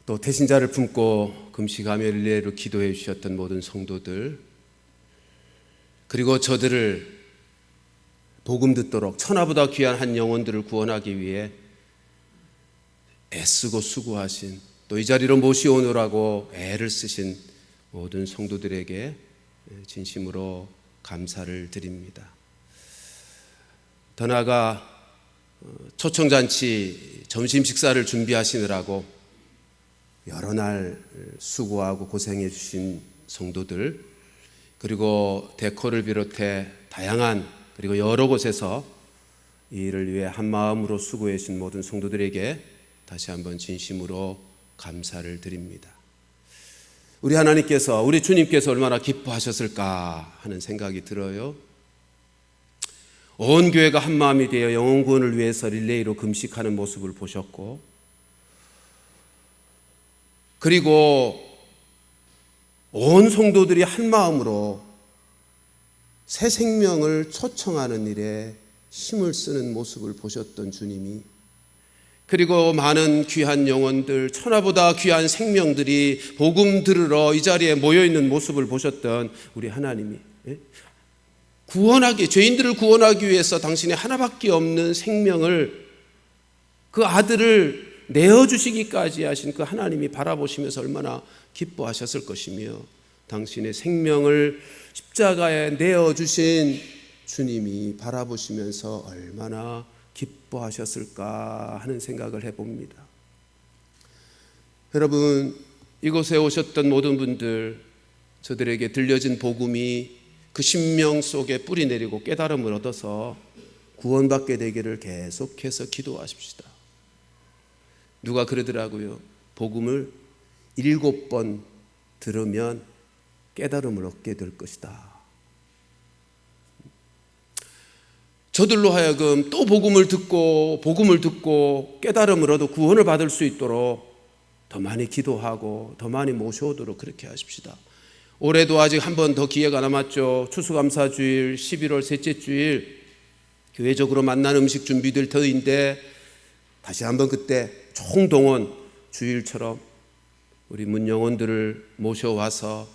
또 태신자를 품고 금식하며 릴레이로 기도해 주셨던 모든 성도들, 그리고 저들을 복음 듣도록 천하보다 귀한 한 영혼들을 구원하기 위해 애쓰고 수고하신, 또 이 자리로 모시오느라고 애를 쓰신 모든 성도들에게 진심으로 감사를 드립니다. 더 나아가 초청잔치 점심 식사를 준비하시느라고 여러 날 수고하고 고생해 주신 성도들, 그리고 데코를 비롯해 다양한 그리고 여러 곳에서 이 일을 위해 한 마음으로 수고해 주신 모든 성도들에게 다시 한번 진심으로 감사를 드립니다. 우리 하나님께서, 우리 주님께서 얼마나 기뻐하셨을까 하는 생각이 들어요. 온 교회가 한 마음이 되어 영혼 구원을 위해서 릴레이로 금식하는 모습을 보셨고, 그리고 온 성도들이 한 마음으로 새 생명을 초청하는 일에 힘을 쓰는 모습을 보셨던 주님이, 그리고 많은 귀한 영혼들, 천하보다 귀한 생명들이 복음 들으러 이 자리에 모여있는 모습을 보셨던 우리 하나님이 죄인들을 구원하기 위해서 당신의 하나밖에 없는 생명을, 그 아들을 내어주시기까지 하신 그 하나님이 바라보시면서 얼마나 기뻐하셨을 것이며, 당신의 생명을 십자가에 내어주신 주님이 바라보시면서 얼마나 기뻐하셨을까 하는 생각을 해봅니다. 여러분, 이곳에 오셨던 모든 분들, 저들에게 들려진 복음이 그 심령 속에 뿌리 내리고 깨달음을 얻어서 구원받게 되기를 계속해서 기도하십시다. 누가 그러더라고요. 복음을 7번 들으면 깨달음을 얻게 될 것이다. 저들로 하여금 또 복음을 듣고 깨달음을 얻어 구원을 받을 수 있도록 더 많이 기도하고 더 많이 모셔오도록 그렇게 하십시다. 올해도 아직 한 번 더 기회가 남았죠. 추수감사주일, 11월 셋째 주일 교회적으로 만난 음식 준비될 터인데, 다시 한번 그때 총동원 주일처럼 우리 문영혼들을 모셔와서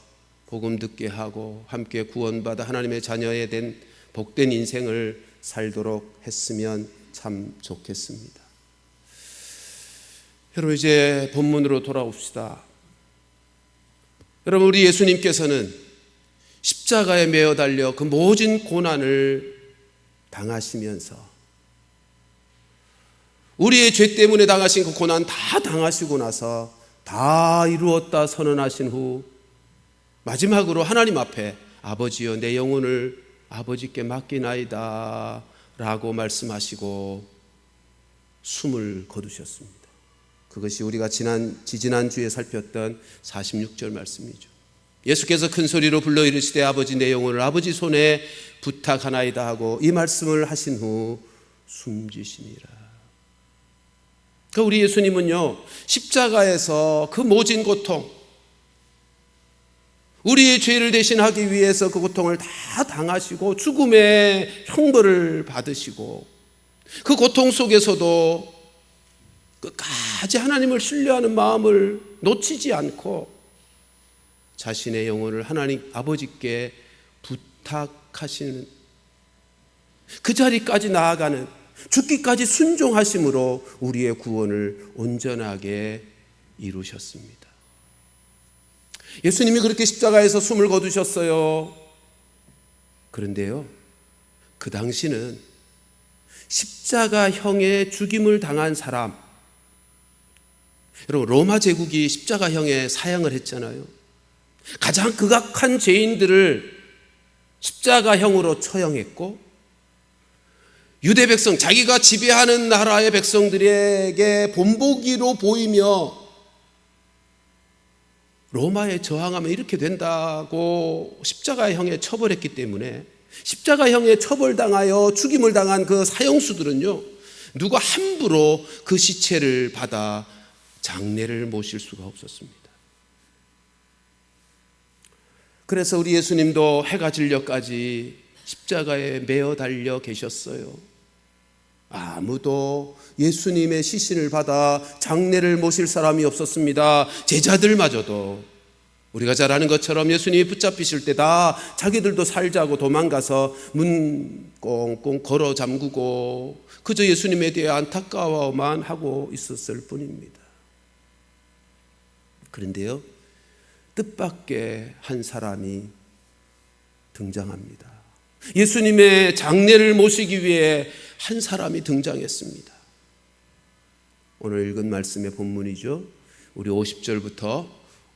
복음 듣게 하고 함께 구원받아 하나님의 자녀에 된 복된 인생을 살도록 했으면 참 좋겠습니다. 여러분, 이제 본문으로 돌아옵시다. 여러분, 우리 예수님께서는 십자가에 매어 달려 그 모진 고난을 당하시면서, 우리의 죄 때문에 당하신 그 고난 다 당하시고 나서 다 이루었다 선언하신 후 마지막으로 하나님 앞에 아버지여 내 영혼을 아버지께 맡기나이다 라고 말씀하시고 숨을 거두셨습니다. 그것이 우리가 지지난주에 살폈던 46절 말씀이죠. 예수께서 큰 소리로 불러 이르시되 아버지 내 영혼을 아버지 손에 부탁하나이다 하고 이 말씀을 하신 후 숨지시니라. 그 우리 예수님은요, 십자가에서 그 모진 고통, 우리의 죄를 대신하기 위해서 그 고통을 다 당하시고 죽음의 형벌을 받으시고, 그 고통 속에서도 끝까지 하나님을 신뢰하는 마음을 놓치지 않고 자신의 영혼을 하나님 아버지께 부탁하시는 그 자리까지 나아가는, 죽기까지 순종하심으로 우리의 구원을 온전하게 이루셨습니다. 예수님이 그렇게 십자가에서 숨을 거두셨어요. 그런데요, 그 당시는 십자가형의 죽임을 당한 사람, 여러분 로마 제국이 십자가형에 사형을 했잖아요. 가장 극악한 죄인들을 십자가형으로 처형했고, 유대 백성, 자기가 지배하는 나라의 백성들에게 본보기로 보이며 로마에 저항하면 이렇게 된다고 십자가형에 처벌했기 때문에, 십자가형에 처벌당하여 죽임을 당한 그 사형수들은요, 누가 함부로 그 시체를 받아 장례를 모실 수가 없었습니다. 그래서 우리 예수님도 해가 질려까지 십자가에 매어 달려 계셨어요. 아무도 예수님의 시신을 받아 장례를 모실 사람이 없었습니다. 제자들마저도 우리가 잘 아는 것처럼 예수님이 붙잡히실 때 다 자기들도 살자고 도망가서 문 꽁꽁 걸어 잠그고 그저 예수님에 대해 안타까워만 하고 있었을 뿐입니다. 그런데요, 뜻밖의 한 사람이 등장합니다. 예수님의 장례를 모시기 위해 한 사람이 등장했습니다. 오늘 읽은 말씀의 본문이죠. 우리 50절부터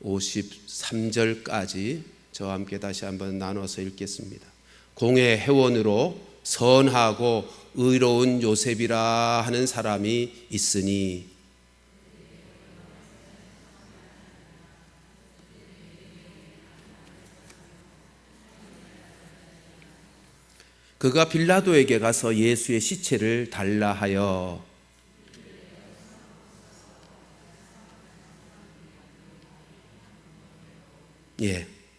53절까지 저와 함께 다시 한번 나눠서 읽겠습니다. 공의 회원으로 선하고 의로운 요셉이라 하는 사람이 있으니 그가 빌라도에게 가서 예수의 시체를 달라 하여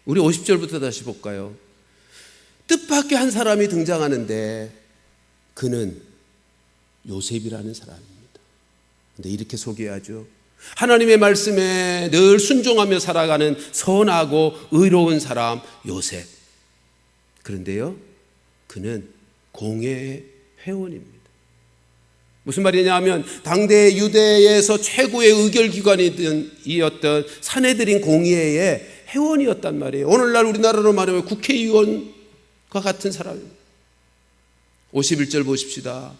우리 50절부터 다시 볼까요? 뜻밖의 한 사람이 등장하는데 그는 요셉이라는 사람입니다. 근데 이렇게 소개하죠. 하나님의 말씀에 늘 순종하며 살아가는 선하고 의로운 사람 요셉. 그런데요, 그는 공의 회원입니다. 무슨 말이냐 하면 당대 유대에서 최고의 의결기관이었던 산헤드린 공의회의 회원이었단 말이에요. 오늘날 우리나라로 말하면 국회의원과 같은 사람입니다. 51절 보십시다.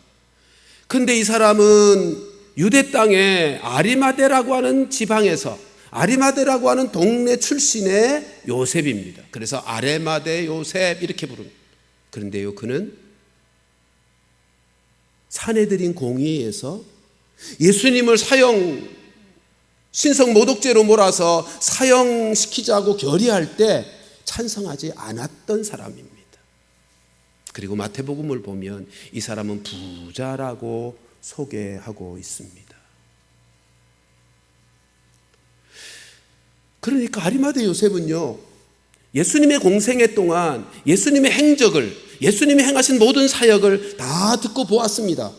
근데 이 사람은 유대 땅에 아리마대라고 하는 지방에서 아리마대라고 하는 동네 출신의 요셉입니다. 그래서 아레마대 요셉 이렇게 부릅니다. 그런데요, 그는 산헤드린 공의회에서 예수님을 신성 모독죄로 몰아서 사형시키자고 결의할 때 찬성하지 않았던 사람입니다. 그리고 마태복음을 보면 이 사람은 부자라고 소개하고 있습니다. 그러니까 아리마대 요셉은요, 예수님의 공생애 동안 예수님의 행적을, 예수님이 행하신 모든 사역을 다 듣고 보았습니다.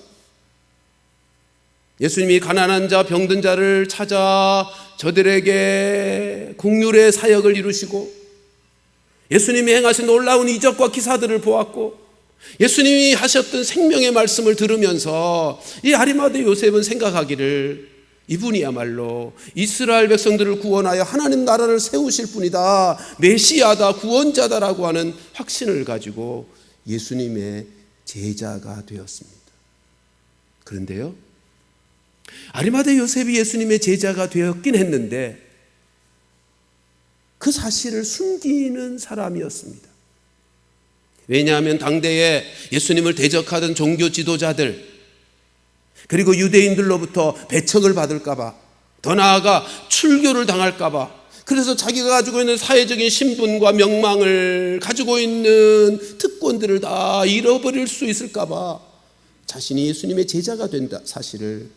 예수님이 가난한 자, 병든 자를 찾아 저들에게 긍휼의 사역을 이루시고 예수님이 행하신 놀라운 이적과 기사들을 보았고 예수님이 하셨던 생명의 말씀을 들으면서 이 아리마대 요셉은 생각하기를 이분이야말로 이스라엘 백성들을 구원하여 하나님 나라를 세우실 분이다, 메시아다, 구원자다라고 하는 확신을 가지고 예수님의 제자가 되었습니다. 그런데요, 아리마대 요셉이 예수님의 제자가 되었긴 했는데 그 사실을 숨기는 사람이었습니다. 왜냐하면 당대에 예수님을 대적하던 종교 지도자들 그리고 유대인들로부터 배척을 받을까 봐, 더 나아가 출교를 당할까 봐, 그래서 자기가 가지고 있는 사회적인 신분과 명망을 가지고 있는 특권들을 다 잃어버릴 수 있을까 봐 자신이 예수님의 제자가 된다 사실을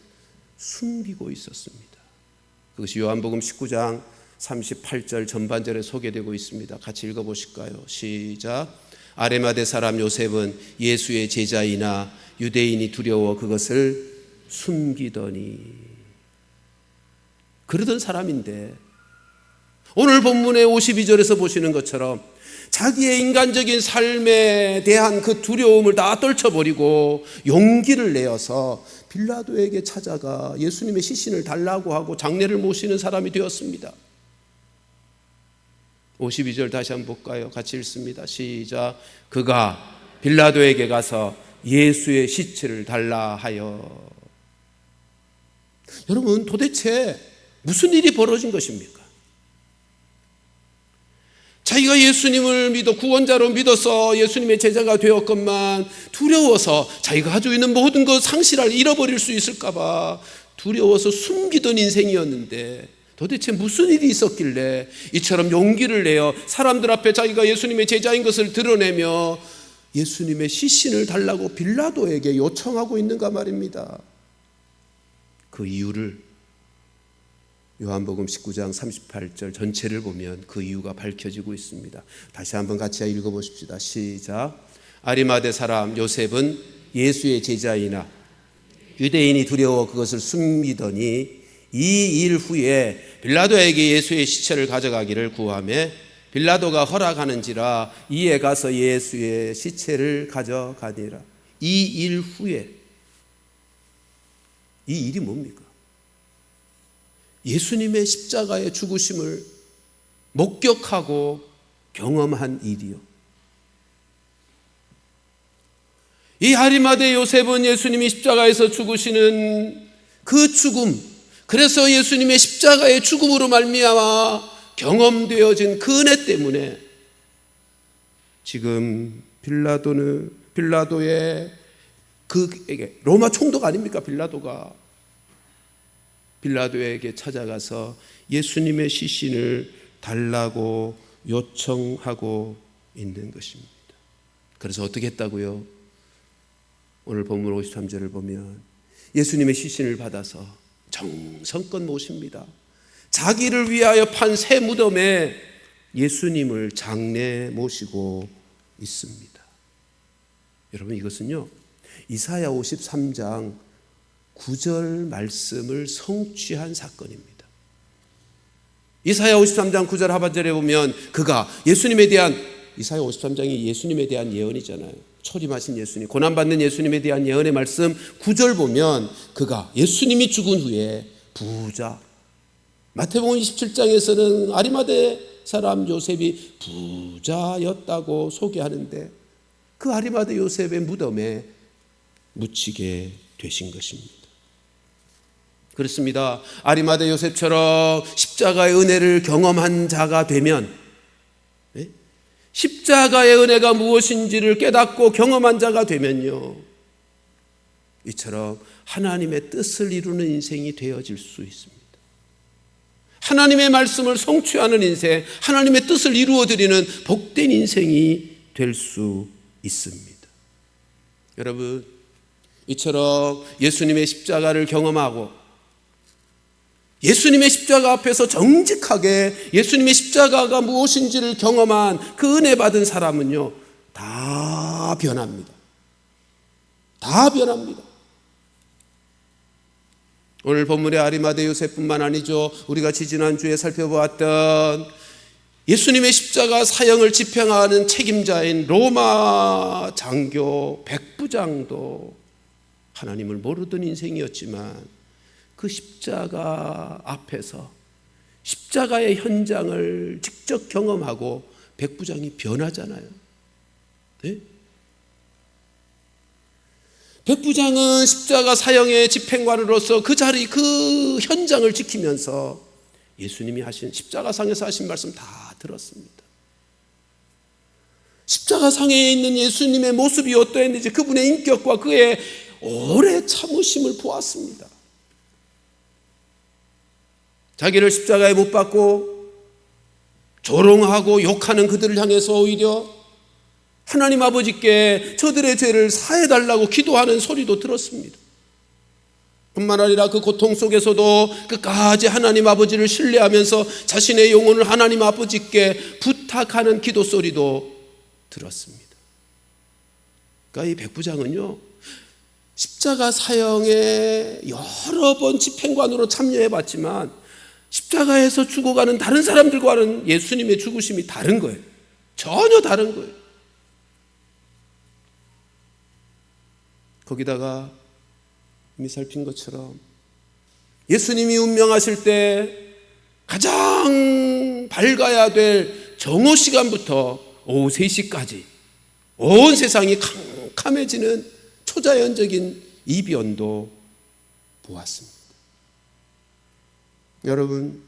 숨기고 있었습니다. 그것이 요한복음 19장 38절 전반절에 소개되고 있습니다. 같이 읽어보실까요? 시작. 아레마대 사람 요셉은 예수의 제자이나 유대인이 두려워 그것을 숨기더니. 그러던 사람인데 오늘 본문의 52절에서 보시는 것처럼 자기의 인간적인 삶에 대한 그 두려움을 다 떨쳐버리고 용기를 내어서 빌라도에게 찾아가 예수님의 시신을 달라고 하고 장례를 모시는 사람이 되었습니다. 52절 다시 한번 볼까요? 같이 읽습니다. 시작. 그가 빌라도에게 가서 예수의 시체를 달라 하여. 여러분, 도대체 무슨 일이 벌어진 것입니까? 자기가 예수님을 믿어 구원자로 믿어서 예수님의 제자가 되었건만 두려워서 자기가 가지고 있는 모든 것 상실할 잃어버릴 수 있을까 봐 두려워서 숨기던 인생이었는데 도대체 무슨 일이 있었길래 이처럼 용기를 내어 사람들 앞에 자기가 예수님의 제자인 것을 드러내며 예수님의 시신을 달라고 빌라도에게 요청하고 있는가 말입니다. 그 이유를 요한복음 19장 38절 전체를 보면 그 이유가 밝혀지고 있습니다. 다시 한번 같이 읽어보십시다. 시작. 아리마대 사람 요셉은 예수의 제자이나 유대인이 두려워 그것을 숨기더니 이 일 후에 빌라도에게 예수의 시체를 가져가기를 구하매 빌라도가 허락하는지라 이에 가서 예수의 시체를 가져가니라. 이 일 후에, 이 일이 뭡니까? 예수님의 십자가의 죽으심을 목격하고 경험한 일이요. 이 아리마대 요셉은 예수님이 십자가에서 죽으시는 그 죽음, 그래서 예수님의 십자가의 죽음으로 말미암아 경험되어진 그 은혜 때문에 지금 빌라도의 그에게, 로마 총독 아닙니까? 빌라도에게 찾아가서 예수님의 시신을 달라고 요청하고 있는 것입니다. 그래서 어떻게 했다고요? 오늘 본문 53절을 보면 예수님의 시신을 받아서 정성껏 모십니다. 자기를 위하여 판 새 무덤에 예수님을 장례 모시고 있습니다. 여러분, 이것은요 이사야 53장 9절 말씀을 성취한 사건입니다. 이사야 53장 9절 하반절에 보면 그가 예수님에 대한, 이사야 53장이 예수님에 대한 예언이잖아요. 초림하신 예수님, 고난받는 예수님에 대한 예언의 말씀 9절 보면 그가 예수님이 죽은 후에 부자, 마태복음 27장에서는 아리마대 사람 요셉이 부자였다고 소개하는데 그 아리마대 요셉의 무덤에 묻히게 되신 것입니다. 그렇습니다. 아리마대 요셉처럼 십자가의 은혜를 경험한 자가 되면, 십자가의 은혜가 무엇인지를 깨닫고 경험한 자가 되면요, 이처럼 하나님의 뜻을 이루는 인생이 되어질 수 있습니다. 하나님의 말씀을 성취하는 인생, 하나님의 뜻을 이루어드리는 복된 인생이 될 수 있습니다. 여러분, 이처럼 예수님의 십자가를 경험하고 예수님의 십자가 앞에서 정직하게 예수님의 십자가가 무엇인지를 경험한 그 은혜 받은 사람은요, 다 변합니다. 다 변합니다. 오늘 본문의 아리마대 요셉뿐만 아니죠. 우리가 지지난주에 살펴보았던 예수님의 십자가 사형을 집행하는 책임자인 로마 장교 백부장도 하나님을 모르던 인생이었지만 그 십자가 앞에서 십자가의 현장을 직접 경험하고 백부장이 변하잖아요. 네? 백부장은 십자가 사형의 집행관으로서 그 자리, 그 현장을 지키면서 예수님이 하신, 십자가상에서 하신 말씀 다 들었습니다. 십자가상에 있는 예수님의 모습이 어떠했는지, 그분의 인격과 그의 오래 참으심을 보았습니다. 자기를 십자가에 못 박고 조롱하고 욕하는 그들을 향해서 오히려 하나님 아버지께 저들의 죄를 사해달라고 기도하는 소리도 들었습니다. 뿐만 아니라 그 고통 속에서도 끝까지 하나님 아버지를 신뢰하면서 자신의 영혼을 하나님 아버지께 부탁하는 기도 소리도 들었습니다. 그러니까 이 백부장은요, 십자가 사형에 여러 번 집행관으로 참여해봤지만 십자가에서 죽어가는 다른 사람들과는 예수님의 죽으심이 다른 거예요. 전혀 다른 거예요. 거기다가 이미 살핀 것처럼 예수님이 운명하실 때 가장 밝아야 될 정오 시간부터 오후 3시까지 온 세상이 캄캄해지는 초자연적인 이변도 보았습니다. 여러분,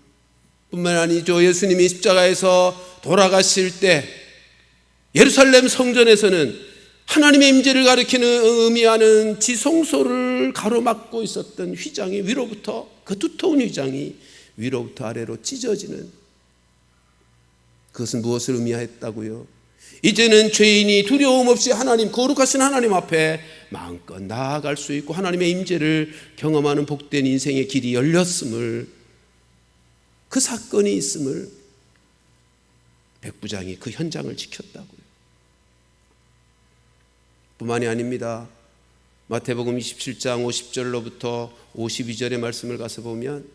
뿐만 아니죠. 예수님이 십자가에서 돌아가실 때 예루살렘 성전에서는 하나님의 임재를 가리키는 의미하는 지성소를 가로막고 있었던 휘장이 위로부터, 그 두터운 휘장이 위로부터 아래로 찢어지는, 그것은 무엇을 의미했다고요? 이제는 죄인이 두려움 없이 하나님, 거룩하신 하나님 앞에 마음껏 나아갈 수 있고 하나님의 임재를 경험하는 복된 인생의 길이 열렸음을, 그 사건이 있음을 백부장이 그 현장을 지켰다고요. 뿐만이 아닙니다. 마태복음 27장 50절로부터 52절의 말씀을 가서 보면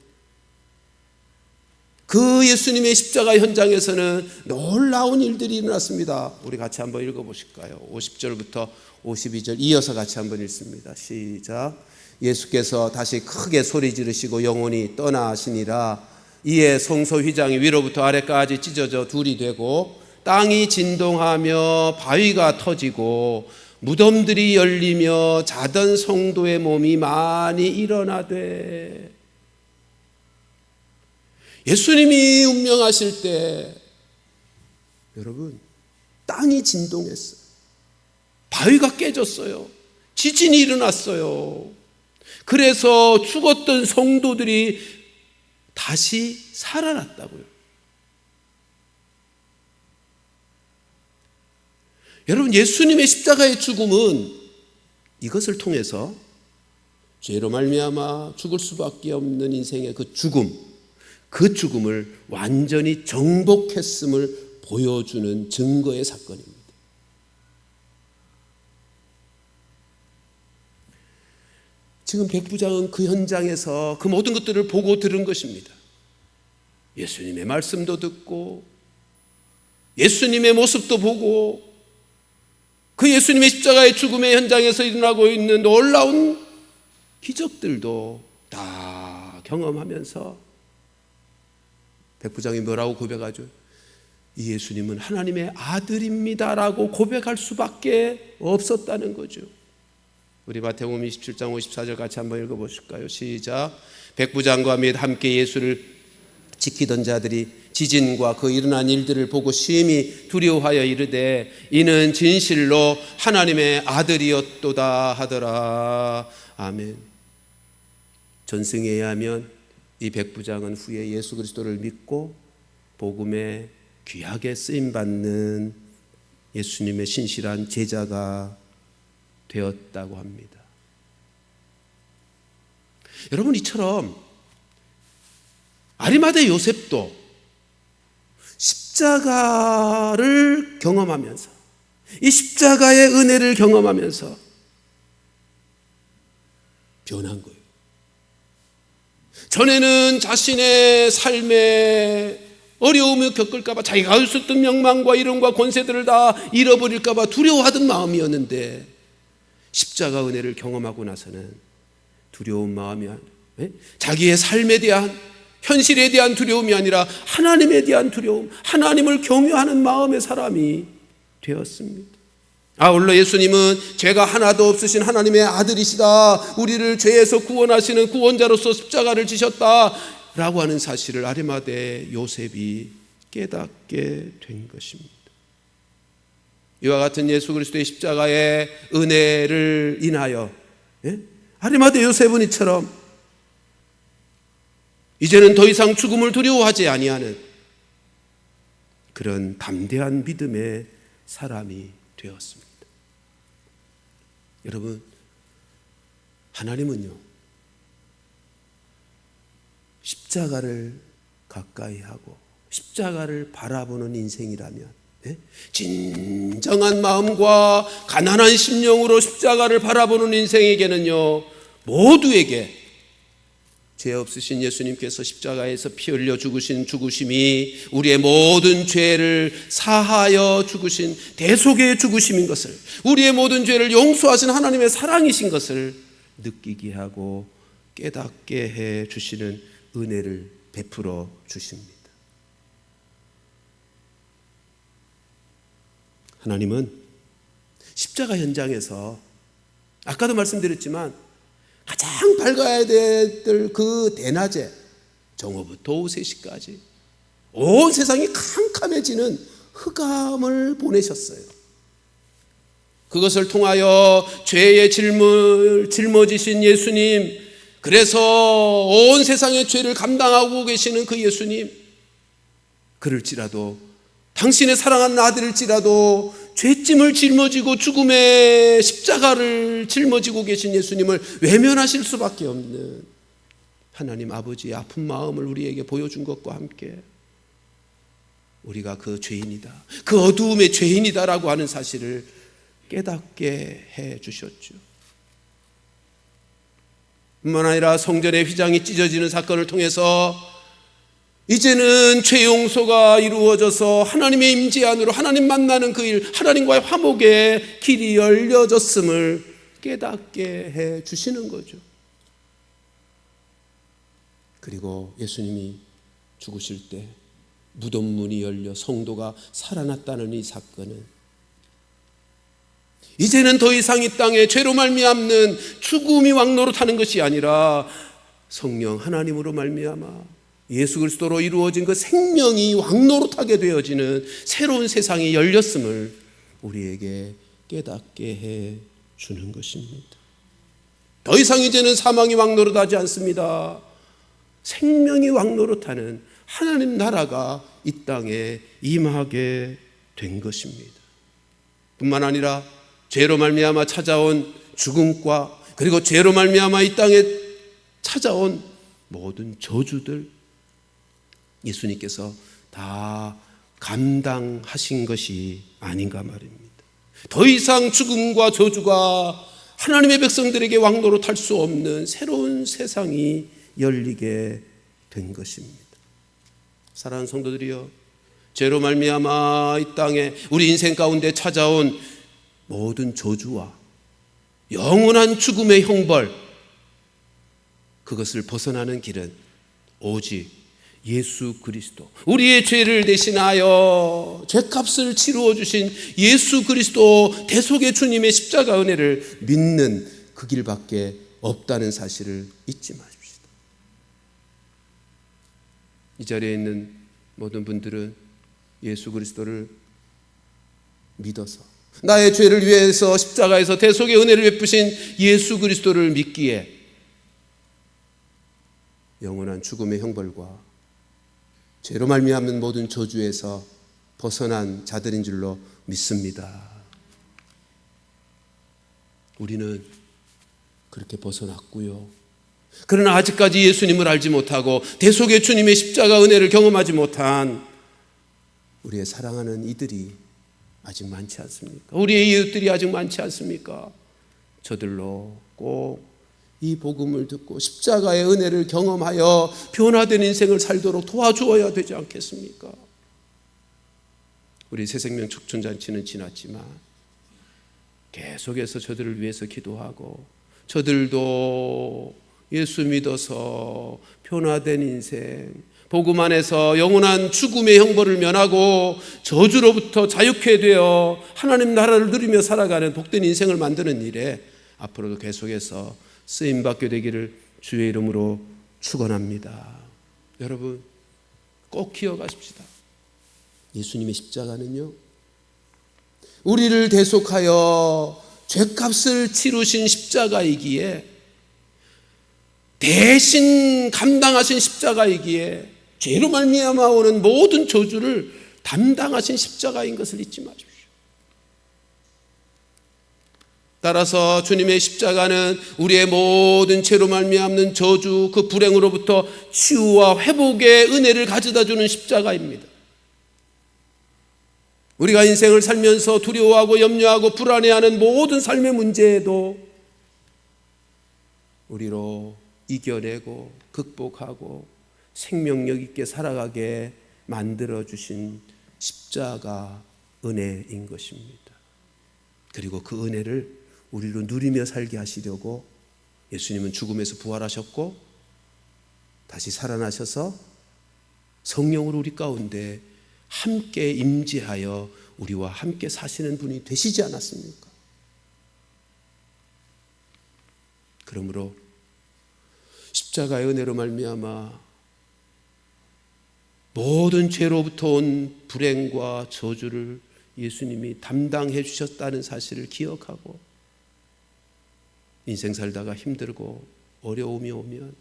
그 예수님의 십자가 현장에서는 놀라운 일들이 일어났습니다. 우리 같이 한번 읽어보실까요? 50절부터 52절 이어서 같이 한번 읽습니다. 시작. 예수께서 다시 크게 소리 지르시고 영혼이 떠나시니라. 이에 성소 휘장이 위로부터 아래까지 찢어져 둘이 되고 땅이 진동하며 바위가 터지고 무덤들이 열리며 자던 성도의 몸이 많이 일어나되. 예수님이 운명하실 때 여러분 땅이 진동했어요. 바위가 깨졌어요. 지진이 일어났어요. 그래서 죽었던 성도들이 다시 살아났다고요. 여러분 예수님의 십자가의 죽음은 이것을 통해서 죄로 말미암아 죽을 수밖에 없는 인생의 그 죽음을 완전히 정복했음을 보여주는 증거의 사건입니다. 지금 백부장은 그 현장에서 그 모든 것들을 보고 들은 것입니다. 예수님의 말씀도 듣고 예수님의 모습도 보고 그 예수님의 십자가의 죽음의 현장에서 일어나고 있는 놀라운 기적들도 다 경험하면서 백부장이 뭐라고 고백하죠? 이 예수님은 하나님의 아들입니다라고 고백할 수밖에 없었다는 거죠. 우리 마태복음 27장 54절 같이 한번 읽어보실까요? 시작. 백부장과 및 함께 예수를 지키던 자들이 지진과 그 일어난 일들을 보고 심히 두려워하여 이르되 이는 진실로 하나님의 아들이었도다 하더라. 아멘. 전승에 의하면 이 백부장은 후에 예수 그리스도를 믿고 복음에 귀하게 쓰임받는 예수님의 신실한 제자가 되었다고 합니다. 여러분 이처럼 아리마대 요셉도 십자가를 경험하면서 이 십자가의 은혜를 경험하면서 변한 거예요. 전에는 자신의 삶에 어려움을 겪을까봐 자기가 가질 수 있던 명망과 이름과 권세들을 다 잃어버릴까봐 두려워하던 마음이었는데 십자가 은혜를 경험하고 나서는 두려운 마음이 아니라 자기의 삶에 대한 현실에 대한 두려움이 아니라 하나님에 대한 두려움, 하나님을 경외하는 마음의 사람이 되었습니다. 아울러 예수님은 죄가 하나도 없으신 하나님의 아들이시다, 우리를 죄에서 구원하시는 구원자로서 십자가를 지셨다 라고 하는 사실을 아리마대 요셉이 깨닫게 된 것입니다. 이와 같은 예수 그리스도의 십자가의 은혜를 인하여 아리마대 요셉은 이처럼 이제는 더 이상 죽음을 두려워하지 아니하는 그런 담대한 믿음의 사람이 되었습니다. 여러분, 하나님은요 십자가를 가까이 하고 십자가를 바라보는 인생이라면 진정한 마음과 가난한 심령으로 십자가를 바라보는 인생에게는요 모두에게 죄 없으신 예수님께서 십자가에서 피 흘려 죽으신 죽으심이 우리의 모든 죄를 사하여 죽으신 대속의 죽으심인 것을, 우리의 모든 죄를 용서하신 하나님의 사랑이신 것을 느끼게 하고 깨닫게 해 주시는 은혜를 베풀어 주십니다. 하나님은 십자가 현장에서 아까도 말씀드렸지만 가장 밝아야 될 그 대낮에 정오부터 오후 3시까지 온 세상이 캄캄해지는 흑암을 보내셨어요. 그것을 통하여 죄의 짊어지신 예수님, 그래서 온 세상의 죄를 감당하고 계시는 그 예수님, 그럴지라도 당신의 사랑하는 아들일지라도 죄짐을 짊어지고 죽음의 십자가를 짊어지고 계신 예수님을 외면하실 수밖에 없는 하나님 아버지의 아픈 마음을 우리에게 보여준 것과 함께 우리가 그 죄인이다, 그 어두움의 죄인이다라고 하는 사실을 깨닫게 해 주셨죠. 뿐만 아니라 성전의 휘장이 찢어지는 사건을 통해서 이제는 죄 용서가 이루어져서 하나님의 임재 안으로 하나님 만나는 그 일, 하나님과의 화목의 길이 열려졌음을 깨닫게 해 주시는 거죠. 그리고 예수님이 죽으실 때 무덤 문이 열려 성도가 살아났다는 이 사건은 이제는 더 이상 이 땅에 죄로 말미암는 죽음이 왕노릇하는 것이 아니라 성령 하나님으로 말미암아 예수 그리스도로 이루어진 그 생명이 왕노릇하게 되어지는 새로운 세상이 열렸음을 우리에게 깨닫게 해 주는 것입니다. 더 이상 이제는 사망이 왕노릇하지 않습니다. 생명이 왕노릇하는 하나님 나라가 이 땅에 임하게 된 것입니다. 뿐만 아니라 죄로 말미암아 찾아온 죽음과 그리고 죄로 말미암아 이 땅에 찾아온 모든 저주들 예수님께서 다 감당하신 것이 아닌가 말입니다. 더 이상 죽음과 저주가 하나님의 백성들에게 왕노릇할 수 없는 새로운 세상이 열리게 된 것입니다. 사랑하는 성도들이여, 죄로 말미암아 이 땅에 우리 인생 가운데 찾아온 모든 저주와 영원한 죽음의 형벌, 그것을 벗어나는 길은 오직 예수 그리스도, 우리의 죄를 대신하여 죄값을 치루어 주신 예수 그리스도 대속의 주님의 십자가 은혜를 믿는 그 길밖에 없다는 사실을 잊지 마십시다. 이 자리에 있는 모든 분들은 예수 그리스도를 믿어서 나의 죄를 위해서 십자가에서 대속의 은혜를 베푸신 예수 그리스도를 믿기에 영원한 죽음의 형벌과 죄로 말미암는 모든 저주에서 벗어난 자들인 줄로 믿습니다. 우리는 그렇게 벗어났고요. 그러나 아직까지 예수님을 알지 못하고 대속의 주님의 십자가 은혜를 경험하지 못한 우리의 사랑하는 이들이 아직 많지 않습니까? 우리의 이웃들이 아직 많지 않습니까? 저들로 꼭 이 복음을 듣고 십자가의 은혜를 경험하여 변화된 인생을 살도록 도와주어야 되지 않겠습니까? 우리 새생명 촉춘잔치는 지났지만 계속해서 저들을 위해서 기도하고 저들도 예수 믿어서 변화된 인생, 복음 안에서 영원한 죽음의 형벌을 면하고 저주로부터 자유케 되어 하나님 나라를 누리며 살아가는 복된 인생을 만드는 일에 앞으로도 계속해서 쓰임받게 되기를 주의 이름으로 축원합니다. 여러분 꼭 기억하십시다. 예수님의 십자가는요, 우리를 대속하여 죄값을 치르신 십자가이기에, 대신 감당하신 십자가이기에 죄로 말미암아 오는 모든 저주를 담당하신 십자가인 것을 잊지 마십시오. 따라서 주님의 십자가는 우리의 모든 죄로 말미암는 저주, 그 불행으로부터 치유와 회복의 은혜를 가져다 주는 십자가입니다. 우리가 인생을 살면서 두려워하고 염려하고 불안해하는 모든 삶의 문제에도 우리로 이겨내고 극복하고 생명력 있게 살아가게 만들어주신 십자가 은혜인 것입니다. 그리고 그 은혜를 우리로 누리며 살게 하시려고 예수님은 죽음에서 부활하셨고 다시 살아나셔서 성령으로 우리 가운데 함께 임재하여 우리와 함께 사시는 분이 되시지 않았습니까? 그러므로 십자가의 은혜로 말미암아 모든 죄로부터 온 불행과 저주를 예수님이 담당해 주셨다는 사실을 기억하고 인생 살다가 힘들고 어려움이 오면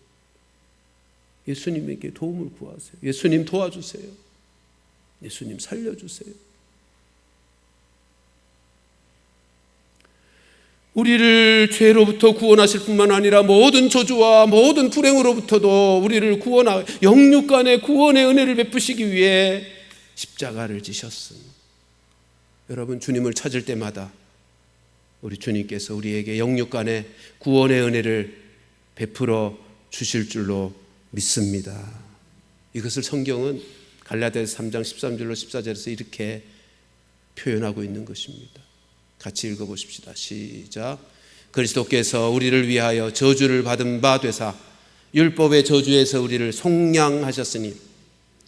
예수님에게 도움을 구하세요. 예수님 도와주세요. 예수님 살려주세요. 우리를 죄로부터 구원하실 뿐만 아니라 모든 저주와 모든 불행으로부터도 우리를 영육간의 구원의 은혜를 베푸시기 위해 십자가를 지셨습니다. 여러분, 주님을 찾을 때마다 우리 주님께서 우리에게 영육간의 구원의 은혜를 베풀어 주실 줄로 믿습니다. 이것을 성경은 갈라디아서 3장 13절로 14절에서 이렇게 표현하고 있는 것입니다. 같이 읽어보십시다. 시작. 그리스도께서 우리를 위하여 저주를 받은 바 되사 율법의 저주에서 우리를 속량하셨으니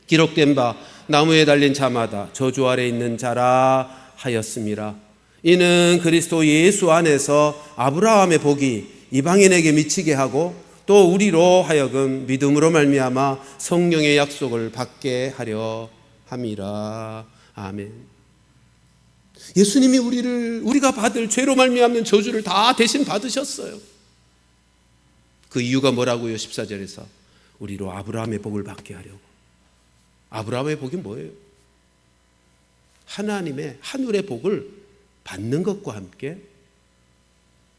기록된 바 나무에 달린 자마다 저주 아래 있는 자라 하였음이라. 이는 그리스도 예수 안에서 아브라함의 복이 이방인에게 미치게 하고 또 우리로 하여금 믿음으로 말미암아 성령의 약속을 받게 하려 함이라. 아멘. 예수님이 우리가 받을 죄로 말미암는 저주를 다 대신 받으셨어요. 그 이유가 뭐라고요? 14절에서 우리로 아브라함의 복을 받게 하려고. 아브라함의 복이 뭐예요? 하나님의 하늘의 복을 받는 것과 함께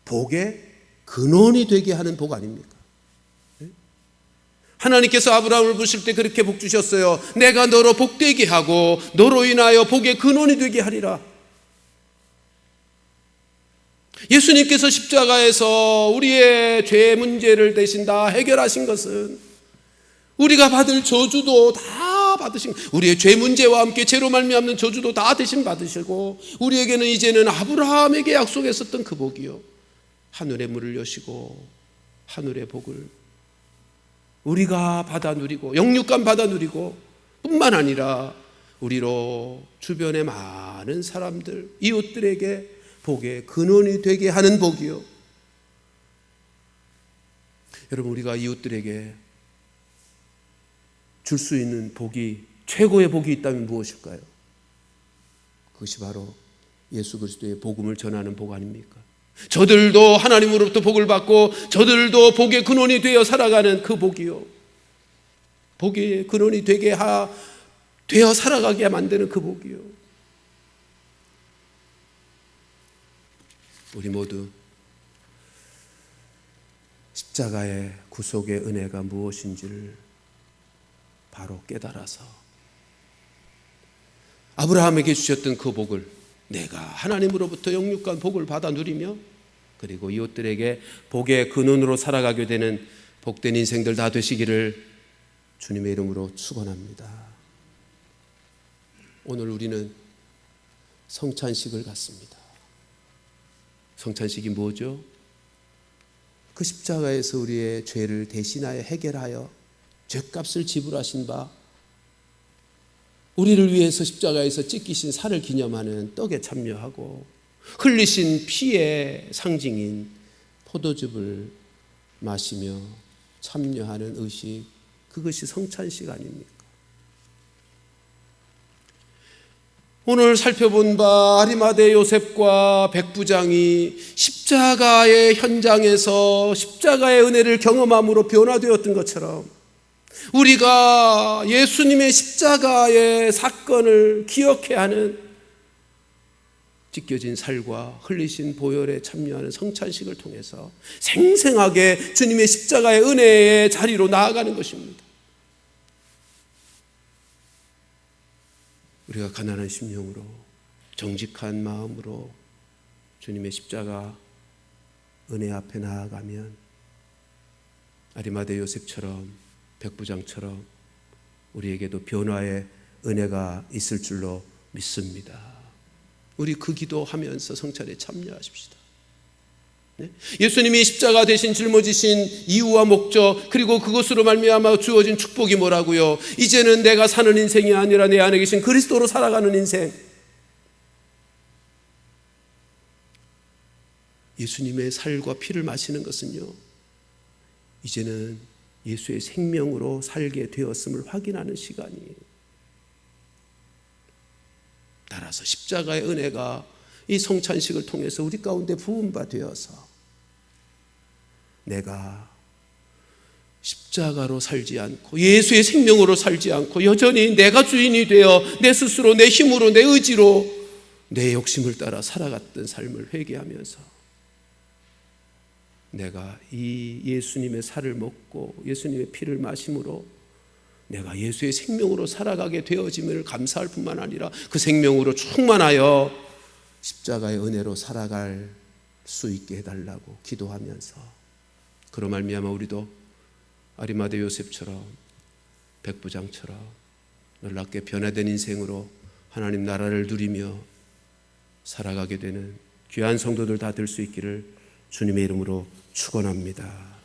복의 근원이 되게 하는 복 아닙니까? 하나님께서 아브라함을 부르실 때 그렇게 복 주셨어요. 내가 너로 복되게 하고 너로 인하여 복의 근원이 되게 하리라. 예수님께서 십자가에서 우리의 죄 문제를 대신 다 해결하신 것은 우리가 받을 저주도 다 받으신, 우리의 죄 문제와 함께 죄로 말미암는 저주도 다 대신 받으시고 우리에게는 이제는 아브라함에게 약속했었던 그 복이요, 하늘의 문을 여시고 하늘의 복을 우리가 받아 누리고 영육간 받아 누리고 뿐만 아니라 우리로 주변의 많은 사람들, 이웃들에게 복의 근원이 되게 하는 복이요. 여러분, 우리가 이웃들에게 줄 수 있는 복이, 최고의 복이 있다면 무엇일까요? 그것이 바로 예수 그리스도의 복음을 전하는 복 아닙니까? 저들도 하나님으로부터 복을 받고 저들도 복의 근원이 되어 살아가는 그 복이요, 복의 근원이 되어 살아가게 만드는 그 복이요. 우리 모두 십자가의 구속의 은혜가 무엇인지를 바로 깨달아서 아브라함에게 주셨던 그 복을 내가 하나님으로부터 영육간 복을 받아 누리며 그리고 이웃들에게 복의 근원으로 살아가게 되는 복된 인생들 다 되시기를 주님의 이름으로 축원합니다. 오늘 우리는 성찬식을 갖습니다. 성찬식이 뭐죠? 그 십자가에서 우리의 죄를 대신하여 해결하여 죄값을 지불하신 바, 우리를 위해서 십자가에서 찢기신 살을 기념하는 떡에 참여하고 흘리신 피의 상징인 포도즙을 마시며 참여하는 의식, 그것이 성찬식 아닙니까? 오늘 살펴본 바 아리마대 요셉과 백부장이 십자가의 현장에서 십자가의 은혜를 경험함으로 변화되었던 것처럼 우리가 예수님의 십자가의 사건을 기억해야 하는, 찢겨진 살과 흘리신 보혈에 참여하는 성찬식을 통해서 생생하게 주님의 십자가의 은혜의 자리로 나아가는 것입니다. 우리가 가난한 심령으로 정직한 마음으로 주님의 십자가 은혜 앞에 나아가면 아리마대 요셉처럼 백부장처럼 우리에게도 변화의 은혜가 있을 줄로 믿습니다. 우리 그 기도하면서 성찬에 참여하십시다. 네? 예수님이 십자가 대신 짊어지신 이유와 목적, 그리고 그것으로 말미암아 주어진 축복이 뭐라고요? 이제는 내가 사는 인생이 아니라 내 안에 계신 그리스도로 살아가는 인생. 예수님의 살과 피를 마시는 것은요, 이제는 예수의 생명으로 살게 되었음을 확인하는 시간이에요. 따라서 십자가의 은혜가 이 성찬식을 통해서 우리 가운데 부은 바 되어서 내가 십자가로 살지 않고 예수의 생명으로 살지 않고 여전히 내가 주인이 되어 내 스스로, 내 힘으로, 내 의지로 내 욕심을 따라 살아갔던 삶을 회개하면서 내가 이 예수님의 살을 먹고 예수님의 피를 마심으로 내가 예수의 생명으로 살아가게 되어짐을 감사할 뿐만 아니라 그 생명으로 충만하여 십자가의 은혜로 살아갈 수 있게 해달라고 기도하면서 그로 말미암아 우리도 아리마대 요셉처럼 백부장처럼 놀랍게 변화된 인생으로 하나님 나라를 누리며 살아가게 되는 귀한 성도들 다 될 수 있기를 주님의 이름으로 축원합니다.